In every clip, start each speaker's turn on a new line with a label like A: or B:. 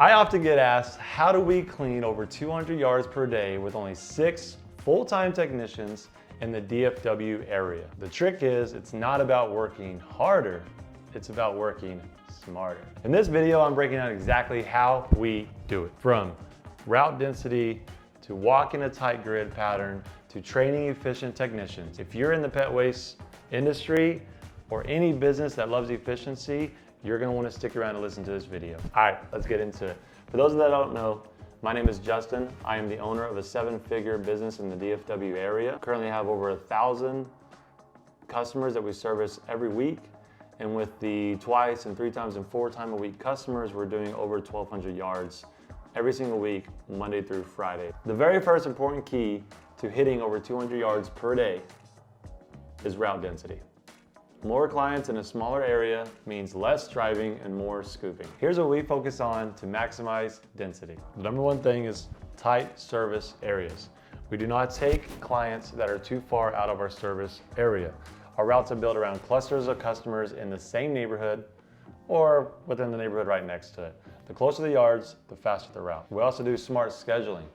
A: I often get asked, how do we clean over 200 yards per day with only 6 full-time technicians in the DFW area? The trick is, it's not about working harder, it's about working smarter. In this video, I'm breaking down exactly how we do it. From route density, to walking a tight grid pattern, to training efficient technicians. If you're in the pet waste industry or any business that loves efficiency, you're gonna wanna stick around and listen to this video. All right, let's get into it. For those that don't know, my name is Justin. I am the owner of a 7-figure business in the DFW area. Currently have over 1,000 customers that we service every week. And with the twice and 3 times and 4 time a week customers, we're doing over 1,200 yards every single week, Monday through Friday. The very first important key to hitting over 200 yards per day is route density. More clients in a smaller area means less driving and more scooping. Here's what we focus on to maximize density. The number one thing is tight service areas. We do not take clients that are too far out of our service area. Our routes are built around clusters of customers in the same neighborhood or within the neighborhood right next to it. The closer the yards, the faster the route. We also do smart scheduling.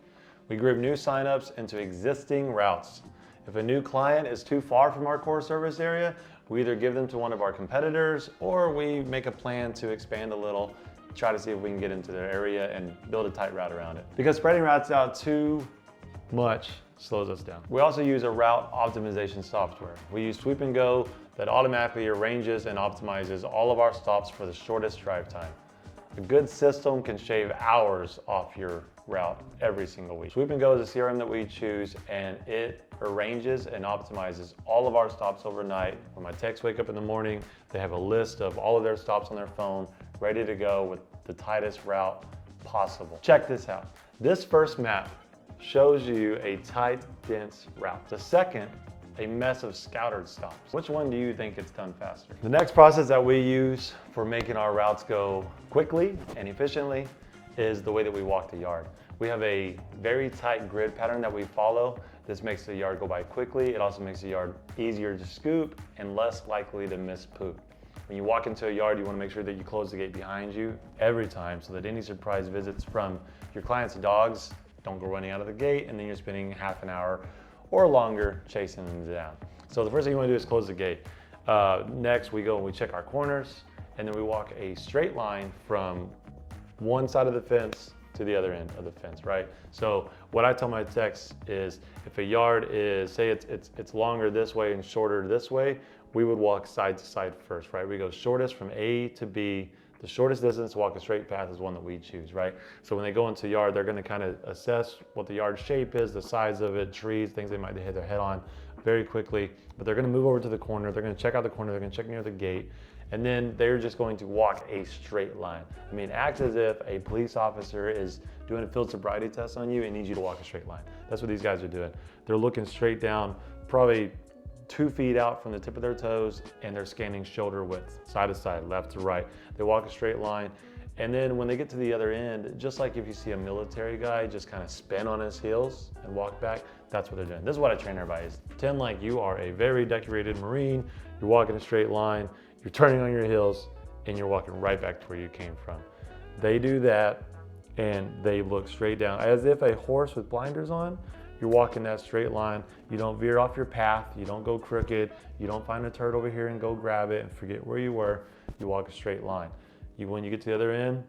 A: We group new signups into existing routes. If a new client is too far from our core service area, we either give them to one of our competitors or we make a plan to expand a little, try to see if we can get into their area and build a tight route around it. Because spreading routes out too much slows us down. We also use a route optimization software. We use Sweep and Go that automatically arranges and optimizes all of our stops for the shortest drive time. A good system can shave hours off your route every single week. Sweep and Go is a CRM that we choose, and it arranges and optimizes all of our stops overnight. When my techs wake up in the morning, they have a list of all of their stops on their phone, ready to go with the tightest route possible. Check this out. This first map shows you a tight, dense route. The second, a mess of scattered stops. Which one do you think gets done faster? The next process that we use for making our routes go quickly and efficiently is the way that we walk the yard. We have a very tight grid pattern that we follow. This makes the yard go by quickly. It also makes the yard easier to scoop and less likely to miss poop. When you walk into a yard, you want to make sure that you close the gate behind you every time so that any surprise visits from your client's dogs don't go running out of the gate and then you're spending half an hour or longer chasing them down. So the first thing you want to do is close the gate. Next, we go and we check our corners, and then we walk a straight line from one side of the fence to the other end of the fence, right? So what I tell my techs is, if a yard is, say it's longer this way and shorter this way, we would walk side to side first, right? We go shortest from A to B. The shortest distance to walk a straight path is one that we choose, right? So when they go into the yard, they're gonna kind of assess what the yard shape is, the size of it, trees, things they might hit their head on very quickly. But they're gonna move over to the corner, they're gonna check out the corner, they're gonna check near the gate, and then they're just going to walk a straight line. I mean, act as if a police officer is doing a field sobriety test on you and needs you to walk a straight line. That's what these guys are doing. They're looking straight down, probably 2 feet out from the tip of their toes, and they're scanning shoulder width, side to side, left to right. They walk a straight line, and then when they get to the other end, just like if you see a military guy just kind of spin on his heels and walk back, that's what they're doing. This is what I train everybody is. Pretend like you are a very decorated Marine, you're walking a straight line, you're turning on your heels, and you're walking right back to where you came from. They do that, and they look straight down, as if a horse with blinders on. You're walking that straight line. You don't veer off your path. You don't go crooked. You don't find a turd over here and go grab it and forget where you were. You walk a straight line. When you get to the other end,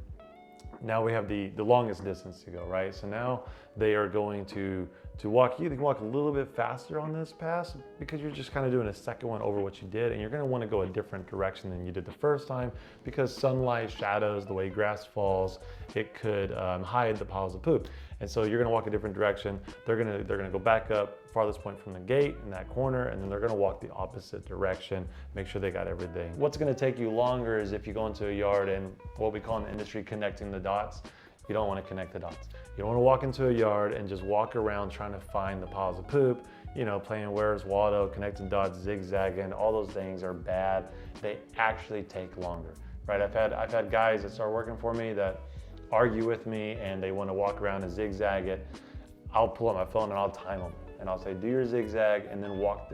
A: now we have the longest distance to go, right? So now they are going to walk. You can walk a little bit faster on this pass because you're just kind of doing a second one over what you did, and you're going to want to go a different direction than you did the first time because sunlight, shadows, the way grass falls, it could hide the piles of poop. And so you're going to walk a different direction. They're going to go back up farthest point from the gate in that corner, and then they're going to walk the opposite direction, make sure they got everything. What's going to take you longer is if you go into a yard and what we call in the industry connecting the dots. You don't want to connect the dots. You don't want to walk into a yard and just walk around trying to find the piles of poop, you know, playing Where's Waldo, connecting dots, zigzagging, all those things are bad. They actually take longer, right? I've had guys that start working for me that argue with me and they want to walk around and zigzag it. I'll pull out my phone and I'll time them. And I'll say, do your zigzag and then walk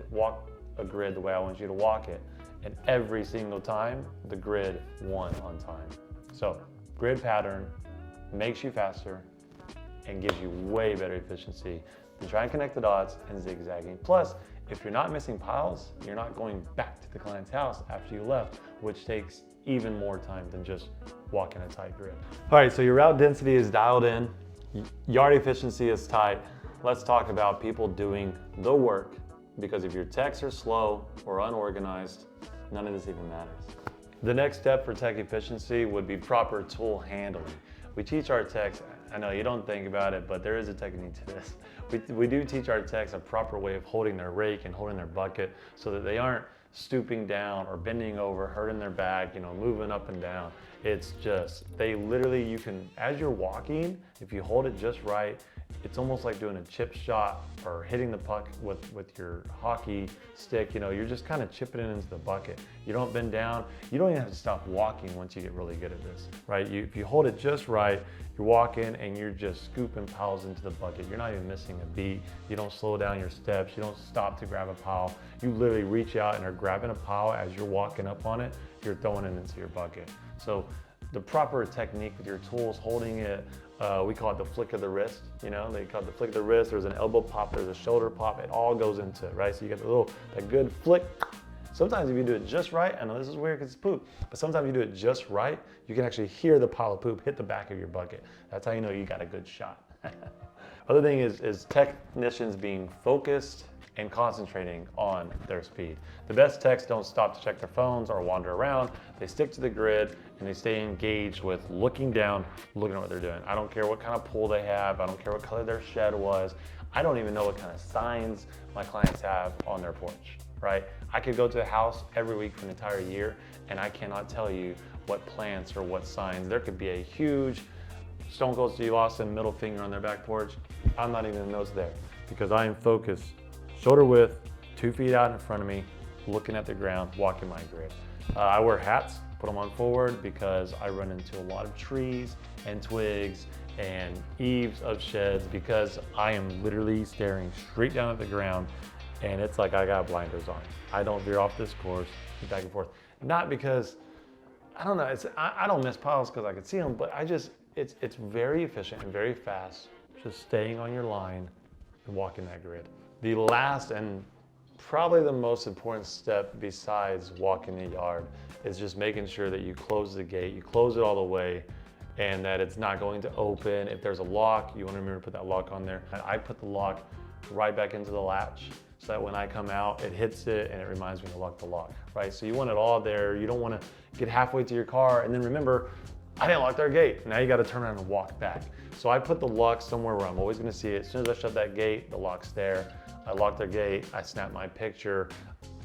A: a grid the way I want you to walk it. And every single time, the grid won on time. So grid pattern, makes you faster, and gives you way better efficiency than trying to connect the dots and zigzagging. Plus, if you're not missing piles, you're not going back to the client's house after you left, which takes even more time than just walking a tight grid. All right, so your route density is dialed in, yard efficiency is tight. Let's talk about people doing the work, because if your techs are slow or unorganized, none of this even matters. The next step for tech efficiency would be proper tool handling. We teach our techs, I know you don't think about it, but there is a technique to this. We do teach our techs a proper way of holding their rake and holding their bucket so that they aren't stooping down or bending over, hurting their back, moving up and down. It's just, they literally, you can, as you're walking, if you hold it just right, it's almost like doing a chip shot or hitting the puck with your hockey stick. You're just kind of chipping it into the bucket. You don't bend down. You don't even have to stop walking once you get really good at this, right? If you hold it just right, you're walking and you're just scooping piles into the bucket. You're not even missing a beat. You don't slow down your steps. You don't stop to grab a pile. You literally reach out and are grabbing a pile as you're walking up on it. You're throwing it into your bucket. So the proper technique with your tools, holding it, we call it the flick of the wrist. They call it the flick of the wrist. There's an elbow pop, there's a shoulder pop. It all goes into it, right? So you get that good flick. Sometimes if you do it just right, I know this is weird because it's poop, but sometimes you do it just right, you can actually hear the pile of poop hit the back of your bucket. That's how you know you got a good shot. Other thing is technicians being focused and concentrating on their speed. The best techs don't stop to check their phones or wander around. They stick to the grid and they stay engaged with looking down, looking at what they're doing. I don't care what kind of pool they have. I don't care what color their shed was. I don't even know what kind of signs my clients have on their porch, right? I could go to a house every week for an entire year and I cannot tell you what plants or what signs. There could be a huge Stone Cold Steve Austin middle finger on their back porch. I'm not even gonna know it's there because I am focused, shoulder width, 2 feet out in front of me, looking at the ground, walking my grid. I wear hats, put them on forward because I run into a lot of trees and twigs and eaves of sheds because I am literally staring straight down at the ground and it's like I got blinders on. I don't veer off this course, back and forth. Not because, I don't know, I don't miss piles because I can see them, but it's very efficient and very fast, just staying on your line and walking that grid. The last and probably the most important step besides walking the yard is just making sure that you close the gate, you close it all the way, and that it's not going to open. If there's a lock, you want to remember to put that lock on there. I put the lock right back into the latch so that when I come out, it hits it and it reminds me to lock the lock, right? So you want it all there. You don't want to get halfway to your car and then remember, I didn't lock their gate. Now you got to turn around and walk back. So I put the lock somewhere where I'm always going to see it. As soon as I shut that gate, the lock's there. I lock their gate, I snap my picture.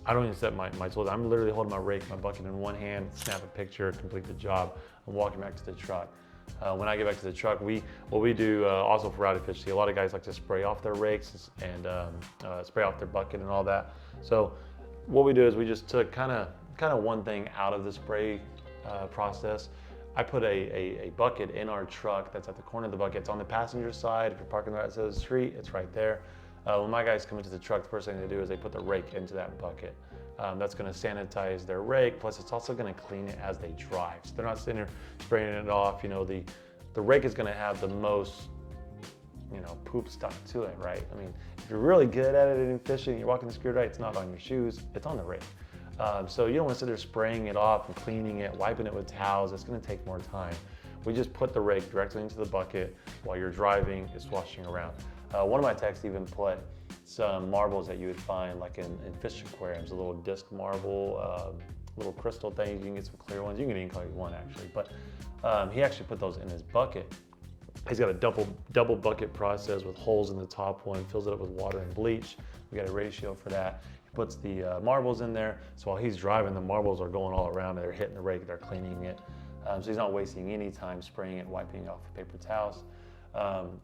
A: I don't even set my tools. I'm literally holding my rake, my bucket in one hand, snap a picture, complete the job. I'm walking back to the truck. When I get back to the truck, what we do also for route efficiency, a lot of guys like to spray off their rakes and spray off their bucket and all that. So what we do is we just took kind of one thing out of the spray process. I put a bucket in our truck that's at the corner of the bucket. It's on the passenger side. If you're parking right outside the street, it's right there. When my guys come into the truck, the first thing they do is they put the rake into that bucket. That's going to sanitize their rake, plus it's also going to clean it as they drive. So they're not sitting there spraying it off. The rake is going to have the most, poop stuck to it, right? I mean, if you're really good at it and fishing, you're walking the screw right, it's not on your shoes, it's on the rake. So you don't want to sit there spraying it off and cleaning it, wiping it with towels. It's going to take more time. We just put the rake directly into the bucket while you're driving, it's swashing around. One of my techs even put some marbles that you would find like in fish aquariums, a little disc marble, little crystal things. You can get some clear ones. You can get any color you want actually, but he actually put those in his bucket. He's got a double bucket process with holes in the top one, fills it up with water and bleach. We got a ratio for that. He puts the marbles in there, so while he's driving, the marbles are going all around and they're hitting the rake, they're cleaning it. So he's not wasting any time spraying it, wiping it off with paper towels.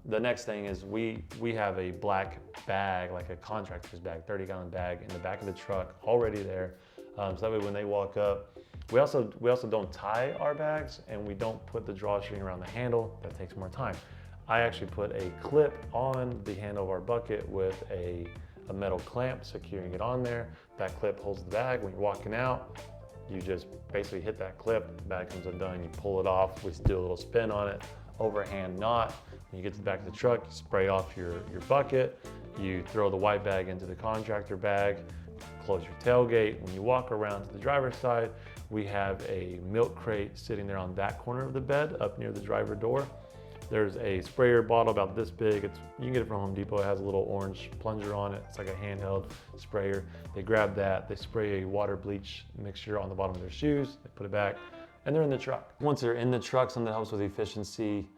A: The next thing is we have a black bag, like a contractor's bag, 30-gallon bag in the back of the truck already there. So that way when they walk up, we also don't tie our bags and we don't put the drawstring around the handle. That takes more time. I actually put a clip on the handle of our bucket with a metal clamp securing it on there. That clip holds the bag. When you're walking out, you just basically hit that clip, the bag comes undone, you pull it off, we do a little spin on it, overhand knot. When you get to the back of the truck, you spray off your bucket, you throw the white bag into the contractor bag, close your tailgate. When you walk around to the driver's side, we have a milk crate sitting there on that corner of the bed up near the driver door. There's a sprayer bottle about this big. You can get it from Home Depot. It has a little orange plunger on it. It's like a handheld sprayer. They grab that, they spray a water bleach mixture on the bottom of their shoes, they put it back, and they're in the truck. Once they're in the truck, something that helps with efficiency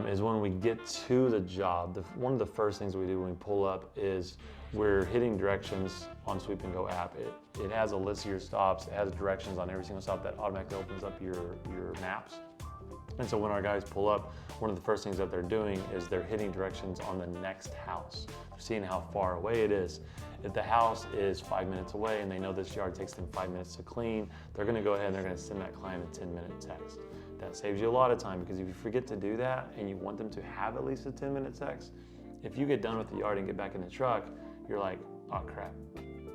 A: is when we get to the job. One of the first things we do when we pull up is we're hitting directions on Sweep and Go app. It has a list of your stops. It has directions on every single stop that automatically opens up your maps. And so when our guys pull up, one of the first things that they're doing is they're hitting directions on the next house. They're seeing how far away it is. If the house is 5 minutes away and they know this yard takes them 5 minutes to clean, they're gonna go ahead and they're gonna send that client a 10-minute text. That saves you a lot of time, because if you forget to do that and you want them to have at least a 10-minute text, if you get done with the yard and get back in the truck, you're like, oh crap,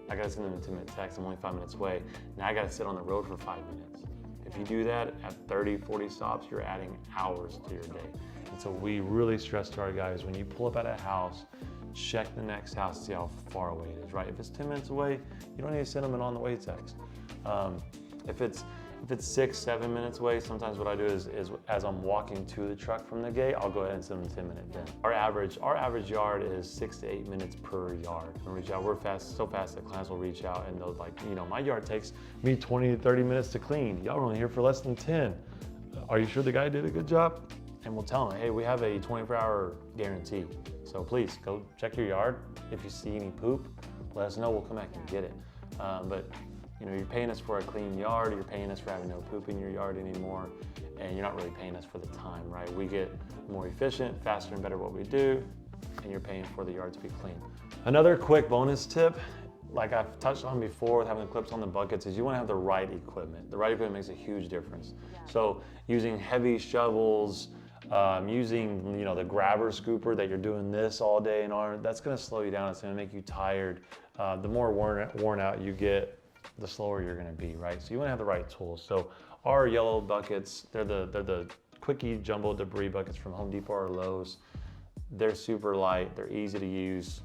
A: I gotta send them a 10-minute text, I'm only 5 minutes away. Now I gotta sit on the road for 5 minutes. If you do that at 30, 40 stops, you're adding hours to your day. And so we really stress to our guys, when you pull up at a house, check the next house, see how far away it is, right? If it's 10 minutes away, you don't need to send them an on the way text. If it's 6, 7 minutes away, sometimes what I do is as I'm walking to the truck from the gate, I'll go ahead and send them a 10-minute bin. Our average yard is 6 to 8 minutes per yard. When we reach out, we're so fast that clients will reach out and they'll like, my yard takes me 20 to 30 minutes to clean. Y'all are only here for less than 10. Are you sure the guy did a good job? And we'll tell them, hey, we have a 24-hour guarantee. So please go check your yard. If you see any poop, let us know, we'll come back and get it. But you're paying us for a clean yard, you're paying us for having no poop in your yard anymore, and you're not really paying us for the time, right? We get more efficient, faster and better what we do, and you're paying for the yard to be clean. Another quick bonus tip, like I've touched on before with having the clips on the buckets, is you want to have the right equipment. The right equipment makes a huge difference. So using heavy shovels, using the grabber scooper that you're doing this all day and on, that's going to slow you down. It's going to make you tired. The more worn out you get, the slower you're gonna be, right? So you wanna have the right tools. So our yellow buckets, they're the quickie jumbo debris buckets from Home Depot or Lowe's. They're super light, they're easy to use.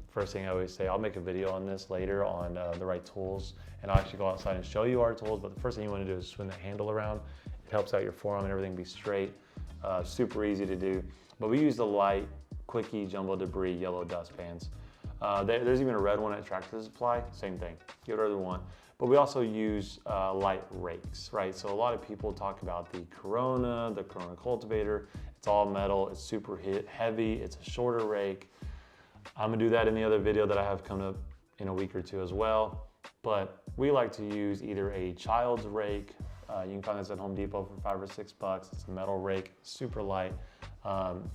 A: First thing I always say, I'll make a video on this later on the right tools, and I'll actually go outside and show you our tools, but the first thing you wanna do is swing the handle around. It helps out your forearm and everything be straight. Super easy to do. But we use the light quickie jumbo debris yellow dustpans. There's even a red one at Tractor Supply, same thing, get whatever you want. But we also use light rakes, right? So a lot of people talk about the Corona cultivator. It's all metal, it's super heavy, it's a shorter rake. I'm gonna do that in the other video that I have coming up in a week or two as well. But we like to use either a child's rake. You can find this at Home Depot for $5 or $6. It's a metal rake, super light.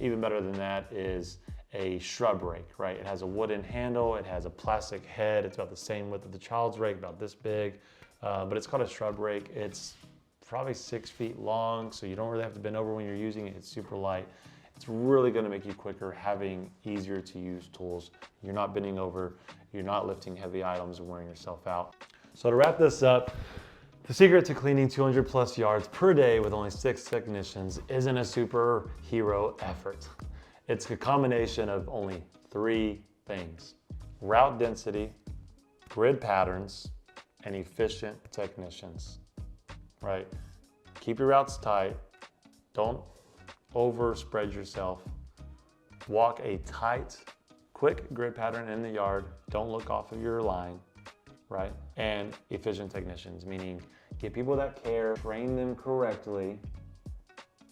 A: Even better than that is a shrub rake, right? It has a wooden handle, it has a plastic head. It's about the same width of the child's rake, about this big, but it's called a shrub rake. It's probably 6 feet long, so you don't really have to bend over when you're using it. It's super light. It's really gonna make you quicker having easier to use tools. You're not bending over, you're not lifting heavy items and wearing yourself out. So to wrap this up, the secret to cleaning 200 plus yards per day with only 6 technicians isn't a superhero effort. It's a combination of only 3 things: route density, grid patterns, and efficient technicians, right? Keep your routes tight. Don't overspread yourself. Walk a tight, quick grid pattern in the yard. Don't look off of your line, right? And efficient technicians, meaning get people that care, train them correctly,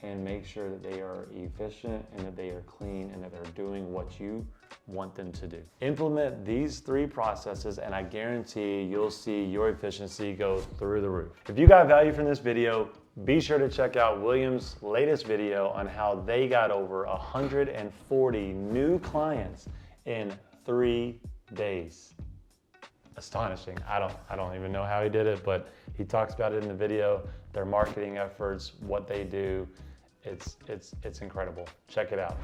A: and make sure that they are efficient and that they are clean and that they're doing what you want them to do. Implement these 3 processes and I guarantee you'll see your efficiency go through the roof. If you got value from this video, be sure to check out William's latest video on how they got over 140 new clients in 3 days. Astonishing. I don't even know how he did it, but he talks about it in the video, their marketing efforts, what they do. It's incredible. Check it out.